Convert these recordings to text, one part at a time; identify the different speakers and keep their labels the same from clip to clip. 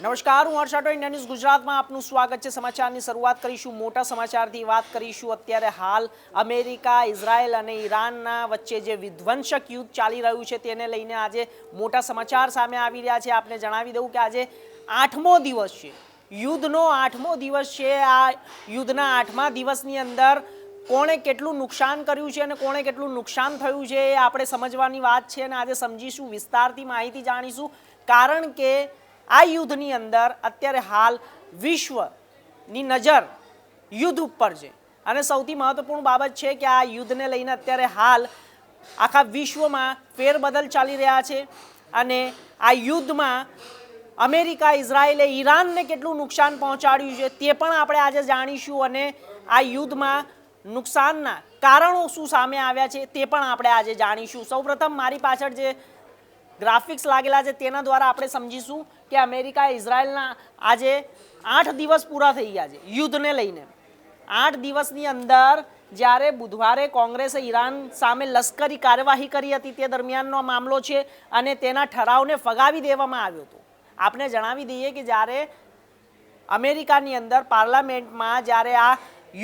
Speaker 1: નમસ્કાર, હું હર્ષ Rathod, India news ગુજરાતમાં આપનું સ્વાગત છે। સમાચારની શરૂઆત કરીશું મોટા સમાચારથી। વાત કરીશું અત્યારે હાલ અમેરિકા, ઇઝરાયલ અને ઈરાનના વચ્ચે જે વિધ્વંસક યુદ્ધ ચાલી રહ્યું છે તેને લઈને આજે મોટા સમાચાર સામે આવી રહ્યા છે। આપને જણાવી દઉં કે આજે 8મો દિવસ છે, યુદ્ધનો 8મો દિવસ છે। આ યુદ્ધના 8મા દિવસની અંદર કોણે કેટલું નુકસાન કર્યું છે અને કોણે કેટલું નુકસાન થયું છે એ આપણે સમજવાની વાત છે અને આજે સમજીશું, વિસ્તારથી માહિતી જાણીશું। કારણ કે આ યુદ્ધની અંદર અત્યારે હાલ વિશ્વની નજર યુદ્ધ ઉપર છે અને સૌથી મહત્વપૂર્ણ બાબત છે કે આ યુદ્ધને લઈને અત્યારે હાલ આખા વિશ્વમાં ફેરબદલ ચાલી રહ્યા છે અને આ યુદ્ધમાં અમેરિકા, ઇઝરાયલે ઈરાનને કેટલું નુકસાન પહોંચાડ્યું છે તે પણ આપણે આજે જાણીશું અને આ યુદ્ધમાં નુકસાનના કારણો શું સામે આવ્યા છે તે પણ આપણે આજે જાણીશું। સૌપ્રથમ મારી પાછળ જે ગ્રાફિક્સ લાગેલા છે તેના દ્વારા આપણે સમજીશું કે અમેરિકા, ઇઝરાયલના આજે 8 દિવસ પૂરા થઈ ગયા છે યુદ્ધને લઈને। 8 દિવસની અંદર જ્યારે બુધવારે કોંગ્રેસે ઈરાન સામે લશ્કરી કાર્યવાહી કરી હતી તે દરમિયાનનો મામલો છે અને તેના ઠરાવને ફગાવી દેવામાં આવ્યો હતો। આપણે જણાવી દઈએ કે જ્યારે અમેરિકાની અંદર પાર્લામેન્ટમાં જ્યારે આ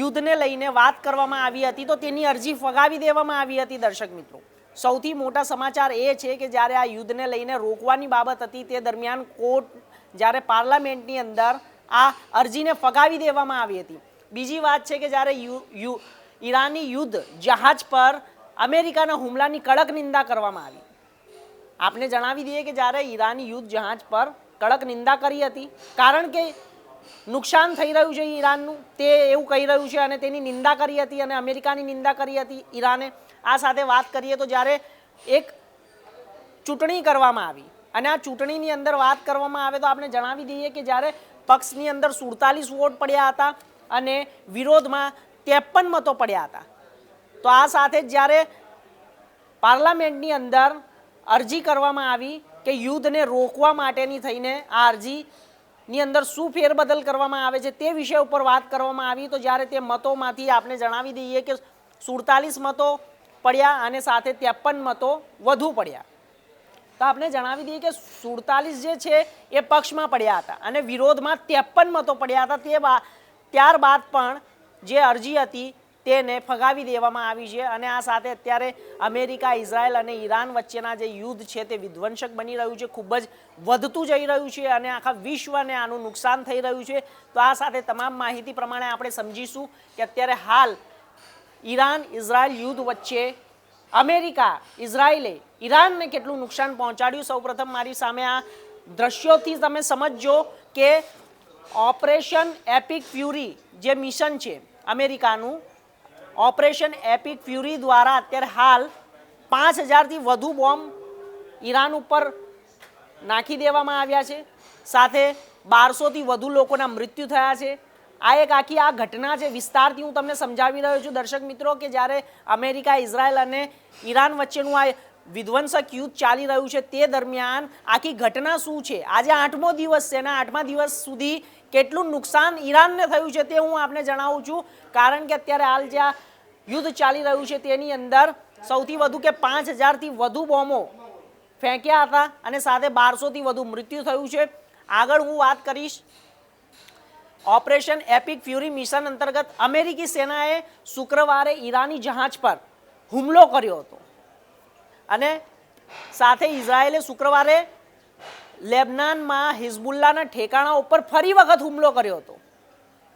Speaker 1: યુદ્ધને લઈને વાત કરવામાં આવી હતી તો તેની અરજી ફગાવી દેવામાં આવી હતી। દર્શક મિત્રો, સૌથી મોટા સમાચાર એ છે કે જ્યારે આ યુદ્ધને લઈને રોકવાની બાબત હતી તે દરમિયાન કોર્ટ જ્યારે પાર્લામેન્ટની અંદર આ અરજીને ફગાવી દેવામાં આવી હતી। બીજી વાત છે કે જ્યારે ઈરાની યુદ્ધ જહાજ પર અમેરિકાના હુમલાની કડક નિંદા કરવામાં આવી। આપને જણાવી દઈએ કે જ્યારે ઈરાની યુદ્ધ જહાજ પર કડક નિંદા કરી હતી કારણ કે નુકસાન થઈ રહ્યું છે ઈરાનનું, તે એવું કહી રહ્યું છે અને તેની નિંદા કરી હતી અને અમેરિકાની નિંદા કરી હતી ઈરાને। આ સાથે વાત કરીએ તો જ્યારે એક ચૂંટણી કરવામાં આવી અને આ ચૂંટણીની અંદર વાત કરવામાં આવે તો આપણે જણાવી દઈએ કે જ્યારે પક્ષની અંદર 47 વોટ પડ્યા હતા અને વિરોધમાં 53 મતો પડ્યા હતા। તો આ સાથે જ જ્યારે પાર્લામેન્ટની અંદર અરજી કરવામાં આવી કે યુદ્ધને રોકવા માટેની થઈને આ અરજીની અંદર શું ફેરબદલ કરવામાં આવે છે તે વિષય ઉપર વાત કરવામાં આવી તો જ્યારે તે મતોમાંથી આપણે જણાવી દઈએ કે 47 મતો પડ્યા અને સાથે 53 મતો વધુ પડ્યા। તો આપણે જણાવી દઈએ કે 47 જે છે એ પક્ષમાં પડ્યા હતા અને વિરોધમાં 53 મતો પડ્યા હતા। ત્યારબાદ પણ જે અરજી હતી તેને ફગાવી દેવામાં આવી છે અને આ સાથે અત્યારે અમેરિકા, ઇઝરાયલ અને ઈરાન વચ્ચેના જે યુદ્ધ છે તે વિધ્વંસક બની રહ્યું છે, ખૂબ જ વધતું જઈ રહ્યું છે અને આખા વિશ્વને આનું નુકસાન થઈ રહ્યું છે। તો આ સાથે તમામ માહિતી પ્રમાણે આપણે સમજીશું કે અત્યારે હાલ ઈરાન, ઇઝરાયલ યુદ્ધ વચ્ચે અમેરિકા, ઇઝરાયલે ઈરાનને કેટલું નુકસાન પહોંચાડ્યું। સૌપ્રથમ મારી સામે આ દ્રશ્યોથી તમે સમજજો કે ઓપરેશન એપિક ફ્યુરી જે મિશન છે અમેરિકાનું, ઓપરેશન એપિક ફ્યુરી દ્વારા અત્યારે હાલ 5000થી વધુ બોમ્બ ઈરાન ઉપર નાખી દેવામાં આવ્યા છે, સાથે 1200થી વધુ લોકોના મૃત્યુ થયા છે। આ એક આખી આ ઘટના છે, વિસ્તારથી હું તમને સમજાવી રહ્યો છું દર્શક મિત્રો કે જ્યારે અમેરિકા, ઇઝરાયલ અને ઈરાન વચ્ચેનું આ વિધ્વંસક યુદ્ધ ચાલી રહ્યું છે તે દરમિયાન આખી ઘટના શું છે। આજે 8મો દિવસ છે અને 8મા દિવસ સુધી કેટલું નુકસાન ઈરાનને થયું છે તે હું આપને જણાવું છું। કારણ કે અત્યારે હાલ જે આ યુદ્ધ ચાલી રહ્યું છે તેની અંદર સૌથી વધુ કે 5000થી વધુ બોમ્બો ફેંક્યા હતા અને સાથે 1200થી વધુ મૃત્યુ થયું છે। આગળ હું વાત કરીશ ઓપરેશન એપિક ફ્યુરી મિશન અંતર્ગત અમેરિકી સેનાએ શુક્રવારે ઈરાની જહાજ પર હુમલો કર્યો હતો અને સાથે ઇઝરાયલે શુક્રવારે લેબનાનમાં હિઝબુલ્લાના ઠેકાણા ઉપર ફરી વખત હુમલો કર્યો હતો।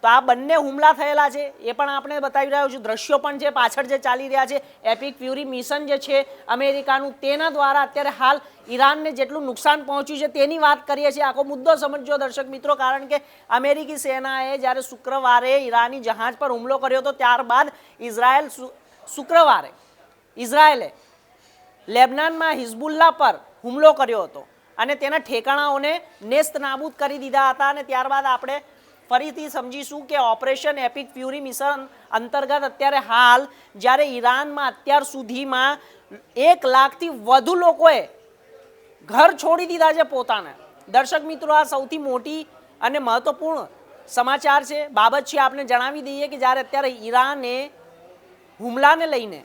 Speaker 1: તો આ બંને હુમલા થયેલા છે એ પણ આપણે બતાવી રહ્યો છું, દ્રશ્યો પણ છે પાછળ જે ચાલી રહ્યા છે। એપિક ફ્યુરી મિશન જે છે અમેરિકાનું, તેના દ્વારા અત્યારે હાલ ઈરાનને જેટલું નુકસાન પહોંચ્યું છે તેની વાત કરીએ છીએ। આખો મુદ્દો સમજો દર્શક મિત્રો, કારણ કે અમેરિકી સેનાએ જ્યારે શુક્રવારે ઈરાની જહાજ પર હુમલો કર્યો હતો ત્યારબાદ શુક્રવારે ઇઝરાયલે લેબનાનમાં હિઝબુલ્લા પર હુમલો કર્યો હતો અને તેના ઠેકાણાઓને નેસ્ત નાબૂદ કરી દીધા હતા। અને ત્યારબાદ આપણે ફરીથી સમજીશું કે ઓપરેશન એપિક ફ્યુરી મિશન અંતર્ગત અત્યારે હાલ જ્યારે ઈરાનમાં અત્યાર સુધીમાં 1 લાખથી વધુ લોકોએ ઘર છોડી દીધા છે પોતાના। દર્શક મિત્રો, આ સૌથી મોટી અને મહત્વપૂર્ણ સમાચાર છે, બાબત છે। આપણે જણાવી દઈએ કે જ્યારે અત્યારે ઈરાને હુમલાને લઈને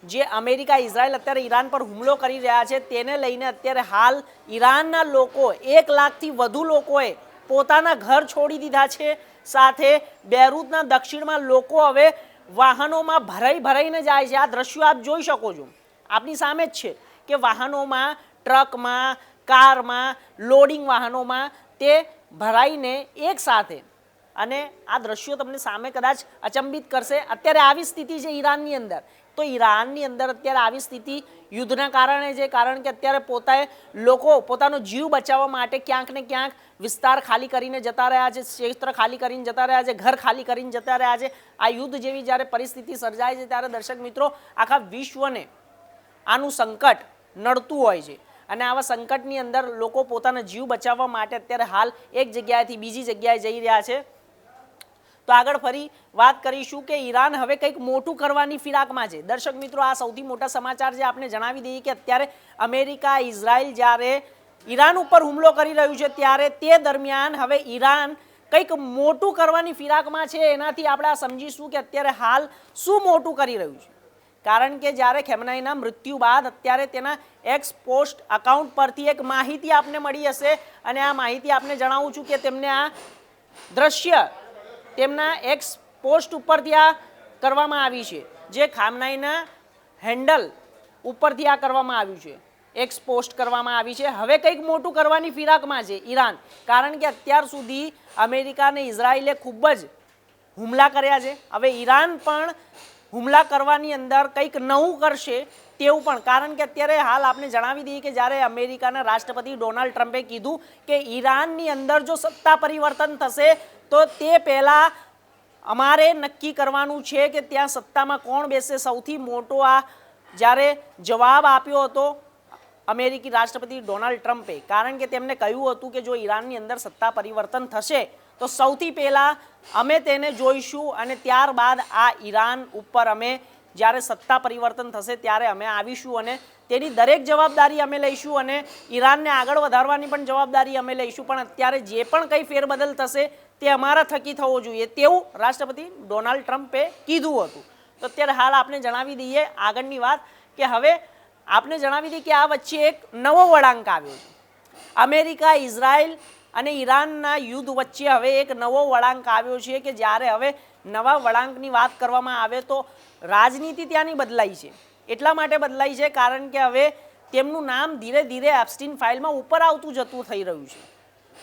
Speaker 1: જે અમેરિકા ઇઝરાયલ અત્યારે ઈરાન પર હુમલો કરી રહ્યા છે તેને લઈને અત્યારે હાલ ઈરાનના લોકો 1 લાખથી વધુ લોકોએ પોતાના ઘર છોડી દીધા છે. સાથે બેરૂતના દક્ષિણમાં લોકો હવે વાહનોમાં ભરાઈને જાય છે. આ દ્રશ્યો આપ જોઈ શકો છો, આપની સામે જ છે કે વાહનોમાં, ટ્રકમાં, કારમાં, લોડિંગ વાહનોમાં તે ભરાઈને એક સાથે, અને આ દ્રશ્યો તમને સામે કદાચ અચંબિત કરશે. અત્યારે આવી સ્થિતિ છે ઈરાનની અંદર. તો ઈરાનની અંદર અત્યારે આવી સ્થિતિ યુદ્ધના કારણે છે, કારણ કે અત્યારે લોકો પોતાનો જીવ બચાવવા માટે ક્યાંક ને ક્યાંક વિસ્તાર ખાલી કરીને જતા રહ્યા છે, ક્ષેત્ર ખાલી કરીને જતા રહ્યા છે, ઘર ખાલી કરીને જતા રહ્યા છે. આ યુદ્ધ જેવી જ્યારે પરિસ્થિતિ સર્જાય છે ત્યારે દર્શક મિત્રો આખા વિશ્વને આનું સંકટ નડતું હોય છે, અને આવા સંકટની અંદર લોકો પોતાનો જીવ બચાવવા માટે અત્યારે હાલ એક જગ્યાએથી બીજી જગ્યાએ જઈ રહ્યા છે. તો આગળ ફરી વાત કરીશું કે ઈરાન હવે કંઈક મોટું કરવાની ફિરાકમાં છે. દર્શક મિત્રો, આ સૌથી મોટા સમાચાર છે. આપણે જણાવી દઈએ કે અત્યારે અમેરિકા, ઇઝરાયલ જ્યારે ઈરાન ઉપર હુમલો કરી રહ્યું છે ત્યારે તે દરમિયાન હવે ઈરાન કંઈક મોટું કરવાની ફિરાકમાં છે. એનાથી આપણે આ સમજીશું કે અત્યારે હાલ શું મોટું કરી રહ્યું છે. કારણ કે જ્યારે ખેમનાઈના મૃત્યુ બાદ અત્યારે તેના એક્સ પોસ્ટ અકાઉન્ટ પરથી એક માહિતી આપને મળી હશે, અને આ માહિતી આપને જણાવું છું કે તેમને આ દ્રશ્ય તેમના એક્સ પોસ્ટ ઉપરથી આ કરવામાં આવી છે, જે ખામનાઈના હેન્ડલ ઉપરથી આ કરવામાં આવ્યું છે, એક્સ પોસ્ટ કરવામાં આવી છે. હવે કંઈક મોટું કરવાની ફિરાકમાં છે ઈરાન, કારણ કે અત્યાર સુધી અમેરિકા અને ઇઝરાયલે ખૂબ જ હુમલા કર્યા છે. હવે ઈરાન પણ હુમલા કરવાની અંદર કંઈક નવું કરશે તેવું પણ, કારણ કે અત્યારે હાલ આપણે જણાવી દઈએ કે જ્યારે અમેરિકાના રાષ્ટ્રપતિ ડોનાલ્ડ ટ્રમ્પે કીધું કે ઈરાનની અંદર જો સત્તા પરિવર્તન થશે તો તે પહેલાં અમારે નક્કી કરવાનું છે કે ત્યાં સત્તામાં કોણ બેસે. સૌથી મોટો આ જ્યારે જવાબ આપ્યો હતો અમેરિકી રાષ્ટ્રપતિ ડોનાલ્ડ ટ્રમ્પે, કારણ કે તેમને કહ્યું હતું કે જો ઈરાનની અંદર સત્તા પરિવર્તન થશે તો સૌથી પહેલાં અમે તેને જોઈશું, અને ત્યારબાદ આ ઈરાન ઉપર અમે જ્યારે સત્તા પરિવર્તન થશે ત્યારે અમે આવીશું અને તેની દરેક જવાબદારી અમે લઈશું, અને ઈરાનને આગળ વધારવાની પણ જવાબદારી અમે લઈશું. પણ અત્યારે જે પણ કંઈ ફેરબદલ થશે તે અમારા થકી થવો જોઈએ તેવું રાષ્ટ્રપતિ ડોનાલ્ડ ટ્રમ્પે કીધું હતું. તો અત્યારે હાલ આપણે જણાવી દઈએ આગળની વાત કે હવે આપણે જણાવી દઈએ કે આ વચ્ચે એક નવો વળાંક આવ્યો છે. અમેરિકા, ઇઝરાયલ અને ઈરાનના યુદ્ધ વચ્ચે હવે એક નવો વળાંક આવ્યો છે કે જ્યારે હવે નવા વળાંકની વાત કરવામાં આવે તો રાજનીતિ ત્યાંની બદલાઈ છે. એટલા માટે બદલાઈ છે કારણ કે હવે તેમનું નામ ધીરે ધીરે એપ્સ્ટીન ફાઇલમાં ઉપર આવતું જતું થઈ રહ્યું છે.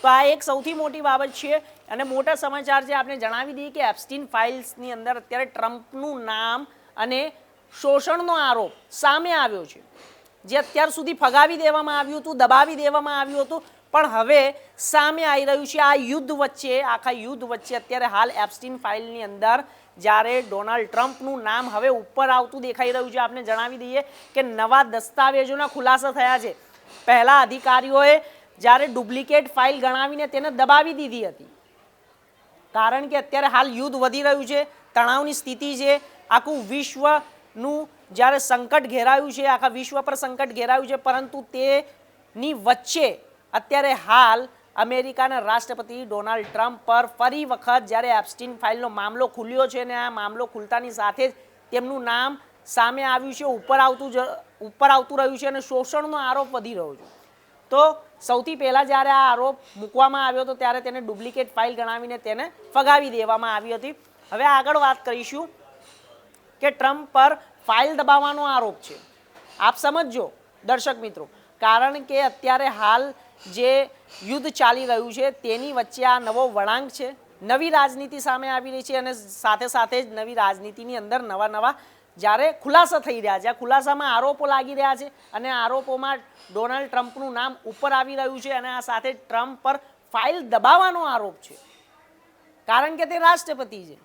Speaker 1: તો આ એક સૌથી મોટી બાબત છે અને મોટા સમાચાર છે. આપણે જણાવી દઈએ કે એપ્સ્ટીન ફાઇલ્સની અંદર અત્યારે ટ્રમ્પનું નામ અને શોષણનો આરોપ સામે આવ્યો છે, જે અત્યાર સુધી ફગાવી દેવામાં આવ્યું હતું, દબાવી દેવામાં આવ્યું હતું, પણ હવે સામે આવી રહ્યું છે. આ યુદ્ધ વચ્ચે, આખા યુદ્ધ વચ્ચે અત્યારે હાલ એપ્સ્ટીન ફાઇલની અંદર જ્યારે ડોનાલ્ડ ટ્રમ્પનું નામ હવે ઉપર આવતું દેખાઈ રહ્યું છે. આપણે જણાવી દઈએ કે નવા દસ્તાવેજોના ખુલાસા થયા છે. પહેલા અધિકારીઓએ જ્યારે ડુપ્લિકેટ ફાઇલ ગણાવીને તેને દબાવી દીધી હતી, કારણ કે અત્યારે હાલ યુદ્ધ વધી રહ્યું છે, તણાવની સ્થિતિ છે, આખું વિશ્વનું જ્યારે સંકટ ઘેરાયું છે, આખા વિશ્વ પર સંકટ ઘેરાયું છે, પરંતુ તેની વચ્ચે અત્યારે હાલ અમેરિકાના રાષ્ટ્રપતિ ડોનાલ્ડ ટ્રમ્પ પર ફરી વખત જ્યારે એપ્સ્ટીન ફાઇલનો મામલો ખુલ્યો છે, અને આ મામલો ખુલતાની સાથે જ તેમનું નામ સામે આવ્યું છે, ઉપર આવતું રહ્યું છે, અને શોષણનો આરોપ વધી રહ્યો છે. તો સૌથી પહેલાં જ્યારે આ આરોપ મૂકવામાં આવ્યો હતો ત્યારે તેને ડુપ્લિકેટ ફાઇલ ગણાવીને તેને ફગાવી દેવામાં આવી હતી. હવે આગળ વાત કરીશું કે ટ્રમ્પ પર ફાઇલ દબાવવાનો આરોપ છે. આપ સમજજો દર્શક મિત્રો, કારણ કે અત્યારે હાલ જે યુદ્ધ ચાલી રહ્યું છે તેની વચ્ચે આ નવો વળાંક છે, નવી રાજનીતિ સામે આવી રહી છે, અને સાથે સાથે જ નવી રાજનીતિની અંદર નવા જ્યારે ખુલાસા થઈ રહ્યા છે, આ ખુલાસામાં આરોપો લાગી રહ્યા છે, અને આરોપોમાં ડોનાલ્ડ ટ્રમ્પનું નામ ઉપર આવી રહ્યું છે, અને આ સાથે ટ્રમ્પ પર ફાઇલ દબાવવાનો આરોપ છે, કારણ કે તે રાષ્ટ્રપતિ છે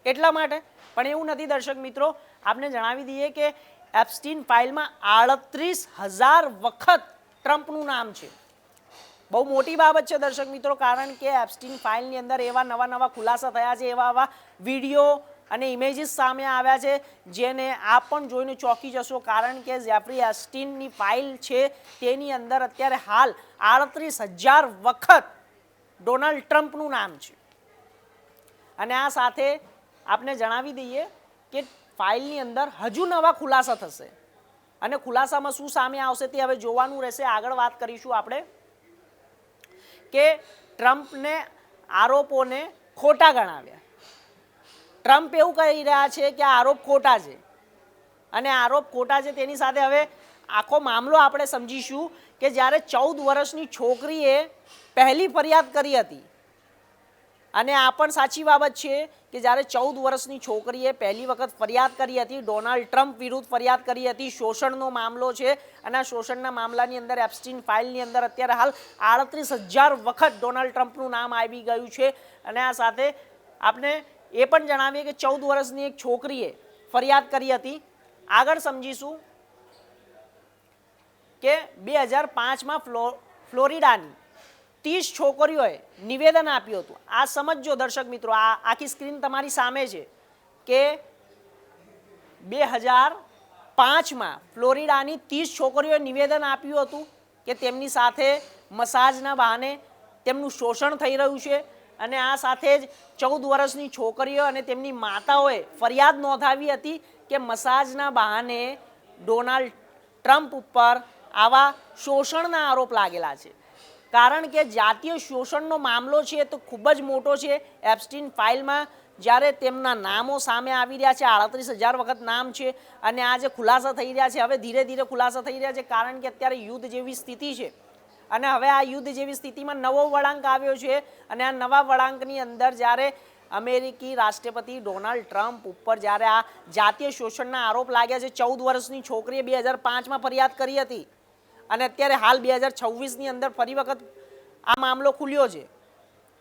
Speaker 1: એટલા માટે. પણ એવું નથી દર્શક મિત્રો, આપણે જણાવી દઈએ કે એપ્સ્ટીન ફાઇલમાં 38,000 વખત ટ્રમ્પનું નામ છે. બહુ મોટી બાબત છે દર્શક મિત્રો, કારણ કે એપ્સ્ટીન ફાઇલની અંદર એવા નવા ખુલાસા થયા છે, એવા વિડીયો અને ઇમેજીસ સામે આવ્યા છે જેને આપ પણ જોઈને ચોંકી જશો, કારણ કે જેફરી એપ્સ્ટીનની ફાઇલ છે તેની અંદર અત્યારે હાલ 38,000 વખત ડોનાલ્ડ ટ્રમ્પનું નામ છે. અને આ સાથે આપણે જણાવી દઈએ કે ફાઇલની અંદર હજુ નવા ખુલાસા થશે અને ખુલાસામાં શું સામે આવશે તે હવે જોવાનું રહેશે. આગળ વાત કરીશું આપણે કે ટ્રમ્પને આરોપોને ખોટા ગણાવ્યા. ટ્રમ્પ એવું કહી રહ્યા છે કે આરોપ ખોટા છે અને આરોપ ખોટા છે તેની સાથે હવે આખો મામલો આપણે સમજીશું કે જ્યારે 14 વર્ષની છોકરીએ પહેલી ફરિયાદ કરી હતી અને આ પણ સાચી બાબત છે કે જ્યારે 14 વર્ષની છોકરીએ પહેલી વખત ફરિયાદ કરી હતી, ડોનાલ્ડ ટ્રમ્પ વિરુદ્ધ ફરિયાદ કરી હતી, શોષણનો મામલો છે અને આ શોષણના મામલાની અંદર એપ્સ્ટીન ફાઇલની અંદર અત્યારે હાલ 38,000 વખત ડોનાલ્ડ ટ્રમ્પનું નામ આવી ગયું છે. અને આ સાથે આપણે એ પણ જણાવીએ કે 14 વર્ષની એક છોકરીએ ફરિયાદ કરી હતી. આગળ સમજીશું કે 2005માં ફ્લોરિડાની 30 છોકરીઓએ નિવેદન આપ્યું હતું. આ સમજો દર્શક મિત્રો, આ આખી સ્ક્રીન તમારી સામે છે કે 2005માં ફ્લોરિડાની 30 છોકરીઓએ નિવેદન આપ્યું હતું કે તેમની સાથે મસાજના બહાને તેમનું શોષણ થઈ રહ્યું છે અને આ સાથે જ 14 વર્ષની છોકરીઓ અને તેમની માતાઓએ ફરિયાદ નોંધાવી હતી કે મસાજના બહાને ડોનાલ્ડ ટ્રમ્પ ઉપર આવા શોષણના આરોપ લાગેલા છે. કારણ કે જાતીય શોષણનો મામલો છે તો ખૂબ જ મોટો છે. એપ્સ્ટીન ફાઇલમાં જ્યારે તેમના નામો સામે આવી રહ્યા છે, 38,000 વખત નામ છે અને આ જે ખુલાસા થઈ રહ્યા છે હવે ધીરે ધીરે ખુલાસા થઈ રહ્યા છે કારણ કે અત્યારે યુદ્ધ જેવી સ્થિતિ છે અને હવે આ યુદ્ધ જેવી સ્થિતિમાં નવો વળાંક આવ્યો છે અને આ નવા વળાંકની અંદર જ્યારે અમેરિકી રાષ્ટ્રપતિ ડોનાલ્ડ ટ્રમ્પ ઉપર જ્યારે આ જાતીય શોષણના આરોપ લાગ્યા છે, 14 વર્ષની છોકરીએ 2005માં ફરિયાદ કરી હતી અને અત્યારે હાલ 2026ની અંદર ફરી વખત આ મામલો ખુલ્યો છે.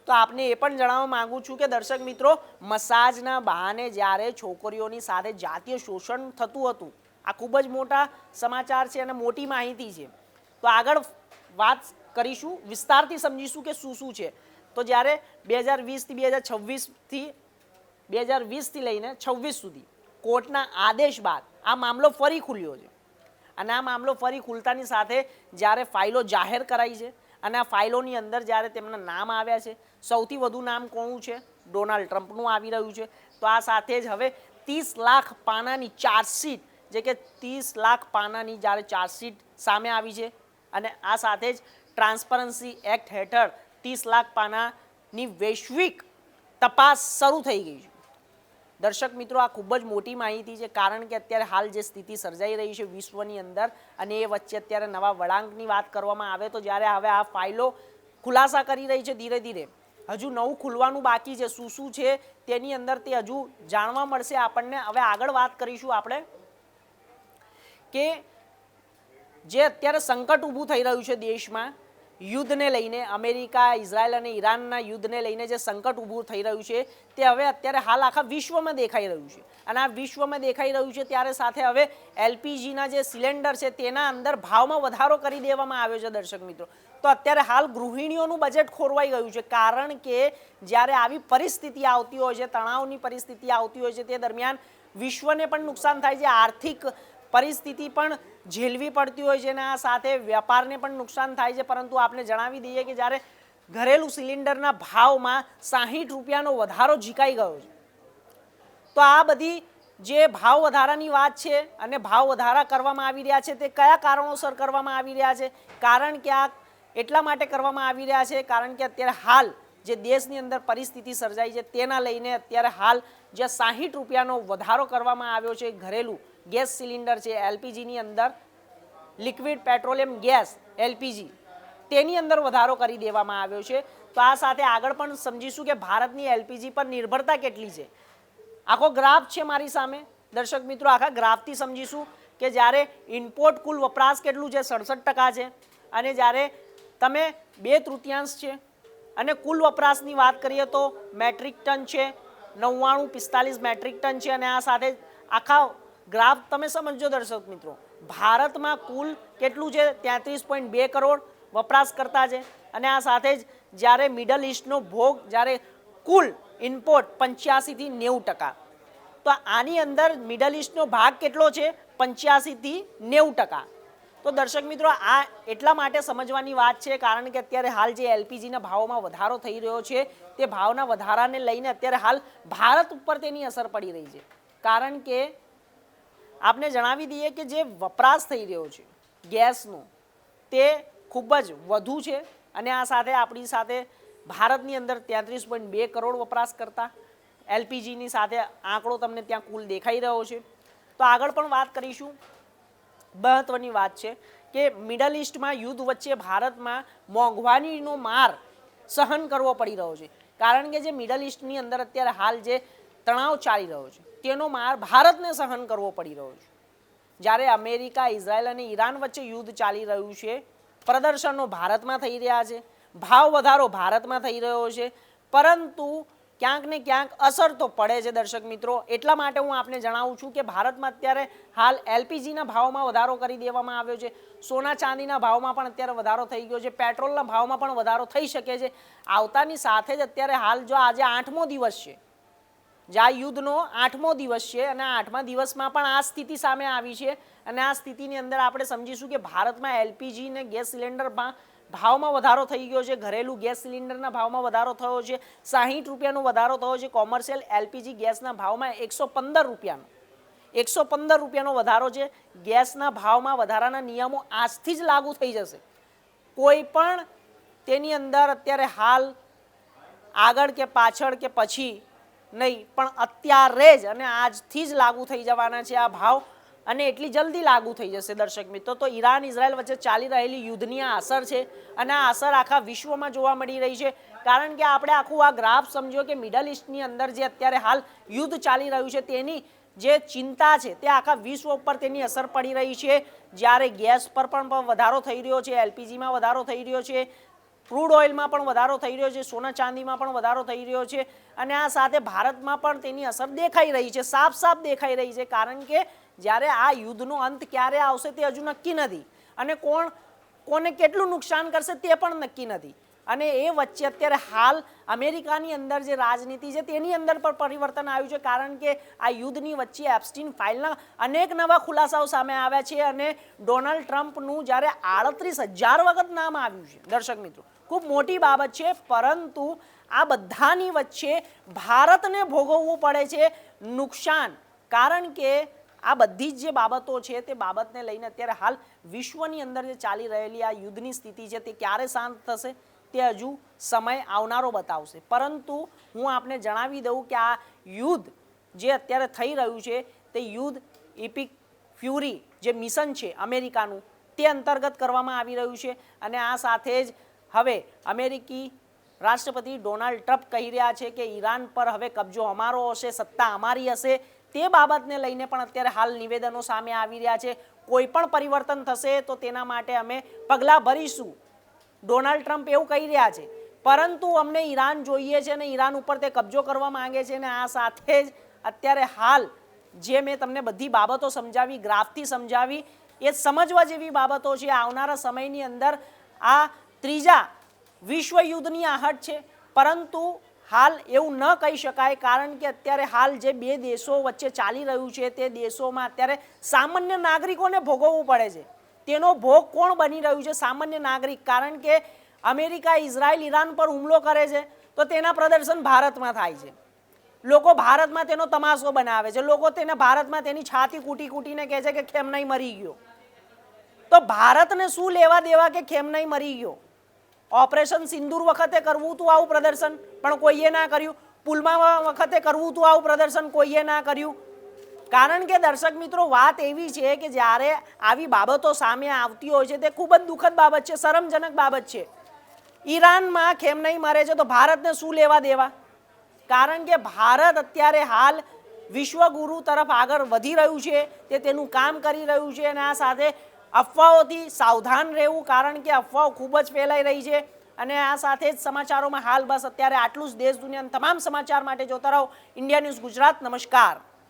Speaker 1: તો આપને એ પણ જણાવવા માંગુ છું કે દર્શક મિત્રો, મસાજના બહાને જ્યારે છોકરીઓની સાથે જાતીય શોષણ થતું હતું, આ ખૂબ જ મોટા સમાચાર છે અને મોટી માહિતી છે. તો આગળ વાત કરીશું, વિસ્તારથી સમજીશું કે શું શું છે. તો જ્યારે 2020થી લઈને 26 સુધી કોર્ટના આદેશ બાદ આ મામલો ફરી ખુલ્યો છે અને આ મામલો ફરી ખુલતાની સાથે જ્યારે ફાઇલો જાહેર કરાઈ છે અને આ ફાઇલોની અંદર જ્યારે તેમના નામ આવ્યા છે, સૌથી વધુ નામ કોનું છે? ડોનાલ્ડ ટ્રમ્પનું આવી રહ્યું છે. તો આ સાથે જ હવે 30 લાખ પાનાની ચાર્જશીટ, જે કે 30 લાખ પાનાની જ્યારે ચાર્જશીટ સામે આવી છે અને આ સાથે જ ટ્રાન્સપરન્સી એક્ટ હેઠળ 30 લાખ પાનાની વૈશ્વિક તપાસ શરૂ થઈ ગઈ છે. દર્શક મિત્રો, આ ખૂબ જ મોટી માહિતી છે કારણ કે અત્યારે હાલ જે સ્થિતિ સર્જાઈ રહી છે વિશ્વની અંદર અને એ વચ્ચે અત્યારે નવા વળાંકની વાત કરવામાં આવે તો જ્યારે હવે આ ફાઇલો ખુલાસા કરી રહી છે ધીરે ધીરે, હજુ નવું ખુલવાનું બાકી છે, શું શું છે તેની અંદર તે હજુ જાણવા મળશે આપણને. હવે આગળ વાત કરીશું આપણે કે જે અત્યારે સંકટ ઊભું થઈ રહ્યું છે દેશમાં યુદ્ધને લઈને, અમેરિકા, ઇઝરાયલ અને ઈરાનના યુદ્ધને લઈને જે સંકટ ઊભું થઈ રહ્યું છે તે હવે અત્યારે હાલ આખા વિશ્વમાં દેખાઈ રહ્યું છે અને આ વિશ્વમાં દેખાઈ રહ્યું છે ત્યારે સાથે હવે એલપીજીના જે સિલિન્ડર છે તેના અંદર ભાવમાં વધારો કરી દેવામાં આવ્યો છે. દર્શક મિત્રો, તો અત્યારે હાલ ગૃહિણીઓનું બજેટ ખોરવાઈ ગયું છે કારણ કે જ્યારે આવી પરિસ્થિતિ આવતી હોય છે, તણાવની પરિસ્થિતિ આવતી હોય છે, તે દરમિયાન વિશ્વને પણ નુકસાન થાય છે, આર્થિક પરિસ્થિતિ પણ ઝેલવી પડતી હોય છે અને આ સાથે વેપારને પણ નુકસાન થાય છે. પરંતુ આપણે જણાવી દઈએ કે જ્યારે ઘરેલું સિલિન્ડરના ભાવમાં 60 રૂપિયાનો વધારો ઝીકાઈ ગયો છે. તો આ બધી જે ભાવ વધારાની વાત છે અને ભાવ વધારા કરવામાં આવી રહ્યા છે તે કયા કારણોસર કરવામાં આવી રહ્યા છે? કારણ કે આ એટલા માટે કરવામાં આવી રહ્યા છે કારણ કે અત્યારે હાલ જે દેશની અંદર પરિસ્થિતિ સર્જાઈ છે તેના લઈને અત્યારે હાલ જે 60 રૂપિયાનો વધારો કરવામાં આવ્યો છે ઘરેલું ગેસ સિલિન્ડર છે, એલપીજીની અંદર લિક્વિડ પેટ્રોલિયમ ગેસ એલપીજી, તેની અંદર વધારો કરી દેવામાં આવ્યો છે. તો આ સાથે આગળ પણ સમજીશું કે ભારતની એલપીજી પર નિર્ભરતા કેટલી છે. આખો ગ્રાફ છે મારી સામે દર્શક મિત્રો, આખા ગ્રાફથી સમજીશું કે જ્યારે ઇમ્પોર્ટ કુલ વપરાશ કેટલું છે? 67% છે અને જ્યારે તમે 2/3 છે અને કુલ વપરાશની વાત કરીએ તો મેટ્રિક ટન છે 9945 મેટ્રિક ટન છે અને આ સાથે આખા ગ્રાફ તમે સમજો દર્શક મિત્રો, ભારતમાં કુલ કેટલું છે? 33.2 કરોડ વપરાશકર્તા છે અને આ સાથે જ જ્યારે મિડલ ઇસ્ટનો ભોગ, જ્યારે કુલ ઇમ્પોર્ટ 85થી 90%, તો આની અંદર મિડલ ઇસ્ટનો ભાગ કેટલો છે? 85થી 90%. તો દર્શક મિત્રો, આ એટલા માટે સમજવાની વાત છે કારણ કે અત્યારે હાલ જે એલપીજીના ભાવોમાં વધારો થઈ રહ્યો છે તે ભાવના વધારાને લઈને અત્યારે હાલ ભારત ઉપર તેની અસર પડી રહી છે કારણ કે આપને જણાવી દઈએ કે જે વપરાશ થઈ રહ્યો છે ગેસનો તે ખૂબ જ વધુ છે અને આ સાથે આપણી સાથે ભારતની અંદર 33.2 કરોડ વપરાશ કરતા એલપીજીની સાથે આંકડો તમને ત્યાં કુલ દેખાઈ રહ્યો છે. તો આગળ પણ વાત કરીશું. મહત્વની વાત છે કે મિડલ ઇસ્ટમાં યુદ્ધ વચ્ચે ભારતમાં મોંઘવારીનો માર સહન કરવો પડી રહ્યો છે, કારણ કે જે મિડલ ઇસ્ટની અંદર અત્યારે હાલ જે તણાવ ચાલી રહ્યો છે તેનો માર ભારતને સહન કરવો પડી રહ્યો છે. જ્યારે અમેરિકા, ઇઝરાયલ અને ઈરાન વચ્ચે યુદ્ધ ચાલી રહ્યું છે, પ્રદર્શનો ભારતમાં થઈ રહ્યા છે, ભાવ વધારો ભારતમાં થઈ રહ્યો છે, પરંતુ ક્યાંક ને ક્યાંક અસર તો પડે છે દર્શક મિત્રો. એટલા માટે હું આપને જણાવું છું કે ભારતમાં અત્યારે હાલ એલપીજીના ભાવમાં વધારો કરી દેવામાં આવ્યો છે, સોના ચાંદીના ભાવમાં પણ અત્યારે વધારો થઈ ગયો છે, પેટ્રોલના ભાવમાં પણ વધારો થઈ શકે છે. આવતાની સાથે જ અત્યારે હાલ જો આજે 8મો દિવસ છે, જે આ યુદ્ધનો 8મો દિવસ છે અને આ 8મા દિવસમાં પણ આ સ્થિતિ સામે આવી છે અને આ સ્થિતિની અંદર આપણે સમજીશું કે ભારતમાં એલપીજી ને ગેસ સિલિન્ડરમાં ભાવમાં વધારો થઈ ગયો છે. ઘરેલું ગેસ સિલિન્ડરના ભાવમાં વધારો થયો છે, 60 રૂપિયાનો વધારો થયો છે. કોમર્શિયલ એલપીજી ગેસના ભાવમાં 115 રૂપિયાનો વધારો છે. ગેસના ભાવમાં વધારાના નિયમો આજથી જ લાગુ થઈ જશે. કોઈ પણ તેની અંદર અત્યારે હાલ આગળ કે પાછળ કે પછી નહીં, પણ અત્યારે જ અને આજથી જ લાગુ થઈ જવાના છે આ ભાવ અને એટલી જલ્દી લાગુ થઈ જશે દર્શક મિત્રો. તો ઈરાન ઇઝરાયલ વચ્ચે ચાલી રહેલી યુદ્ધની આ અસર છે અને આ અસર આખા વિશ્વમાં જોવા મળી રહી છે, કારણ કે આપણે આખું આ ગ્રાફ સમજો કે મિડલ ઇસ્ટની અંદર જે અત્યારે હાલ યુદ્ધ ચાલી રહ્યું છે તેની જે ચિંતા છે તે આખા વિશ્વ ઉપર તેની અસર પડી રહી છે. જ્યારે ગેસ પર પણ વધારો થઈ રહ્યો છે, એલપીજીમાં વધારો થઈ રહ્યો છે, ક્રૂડ ઓઇલમાં પણ વધારો થઈ રહ્યો છે, સોના ચાંદીમાં પણ વધારો થઈ રહ્યો છે અને આ સાથે ભારતમાં પણ તેની અસર દેખાઈ રહી છે, સાફ સાફ દેખાઈ રહી છે. કારણ કે જ્યારે આ યુદ્ધનો અંત ક્યારે આવશે તે હજુ નક્કી નથી અને કોને કેટલું નુકસાન કરશે તે પણ નક્કી નથી. અને એ વચ્ચે અત્યારે હાલ અમેરિકાની અંદર જે રાજનીતિ છે તેની અંદર પણ પરિવર્તન આવ્યું છે, કારણ કે આ યુદ્ધની વચ્ચે એપ્સ્ટીન ફાઇલના અનેક નવા ખુલાસાઓ સામે આવ્યા છે અને ડોનાલ્ડ ટ્રમ્પનું જ્યારે 38,000 વખત નામ આવ્યું છે દર્શક મિત્રો, ખૂબ મોટી બાબત છે. પરંતુ આ બધાની વચ્ચે ભારતને ભોગવવું પડે છે નુકસાન, કારણ કે આ બધી જ જે બાબતો છે તે બાબતને લઈને અત્યારે હાલ વિશ્વની અંદર જે ચાલી રહેલી આ યુદ્ધની સ્થિતિ છે તે ક્યારે શાંત થશે તે હજુ સમય આવનારો બતાવશે. પરંતુ હું આપને જણાવી દઉં કે આ યુદ્ધ જે અત્યારે થઈ રહ્યું છે તે યુદ્ધ ઇપિક ફ્યુરી જે મિશન છે અમેરિકાનું તે અંતર્ગત કરવામાં આવી રહ્યું છે અને આ સાથે જ હવે અમેરિકી રાષ્ટ્રપતિ ડોનાલ્ડ ટ્રમ્પ કહી રહ્યા છે કે ઈરાન પર હવે કબજો અમારો હશે, સત્તા અમારી હશે. તે બાબતને લઈને પણ અત્યારે હાલ નિવેદનો સામે આવી રહ્યા છે. કોઈ પણ પરિવર્તન થશે તો તેના માટે અમે પગલાં ભરીશું, ડોનાલ્ડ ટ્રમ્પ એવું કહી રહ્યા છે. પરંતુ અમને ઈરાન જોઈએ છે અને ઈરાન ઉપર તે કબજો કરવા માંગે છે અને આ સાથે જ અત્યારે હાલ જે મેં તમને બધી બાબતો સમજાવી, ગ્રાફથી સમજાવી, એ સમજવા જેવી બાબતો છે. આવનારા સમયની અંદર આ ત્રીજા વિશ્વ યુદ્ધની આહટ છે, પરંતુ હાલ એવું ન કહી શકાય, કારણ કે અત્યારે હાલ જે બે દેશો વચ્ચે ચાલી રહ્યું છે તે દેશોમાં અત્યારે સામાન્ય નાગરિકોને ભોગવવું પડે છે. તેનો ભોગ કોણ બની રહ્યું છે? સામાન્ય નાગરિક. કારણ કે અમેરિકા, ઇઝરાયલ, ઈરાન પર હુમલો કરે છે તો તેના પ્રદર્શન ભારતમાં થાય છે, લોકો ભારતમાં તેનો તમાશો બનાવે છે, લોકો તેને ભારતમાં તેની છાતી કૂટી કૂટીને કહે છે કે ખેમનાઈ મરી ગયો. તો ભારતને શું લેવા દેવા કે ખેમનાઈ મરી ગયો? ઓપરેશન સિંદૂર વખતે કરવું હતું આવું પ્રદર્શન, પણ કોઈએ ના કર્યું. પુલવામા વખતે કરવું હતું આવું પ્રદર્શન, કોઈએ ના કર્યું. કારણ કે દર્શક મિત્રો, વાત એવી છે કે જ્યારે આવી બાબતો સામે આવતી હોય છે તે ખૂબ જ દુઃખદ બાબત છે, શરમજનક બાબત છે. ઈરાનમાં ખેમનાઈ મરે છે તો ભારતને શું લેવા દેવા? કારણ કે ભારત અત્યારે હાલ વિશ્વગુરુ તરફ આગળ વધી રહ્યું છે, તે તેનું કામ કરી રહ્યું છે અને આ સાથે અફવાઓથી સાવધાન રહેવું, કારણ કે અફવાઓ ખૂબ જ ફેલાઈ રહી છે. અને આ સાથે જ સમાચારોમાં હાલ બસ અત્યારે આટલું જ. દેશ દુનિયાના તમામ સમાચાર માટે જોતા રહો ઇન્ડિયા ન્યૂઝ ગુજરાત. નમસ્કાર.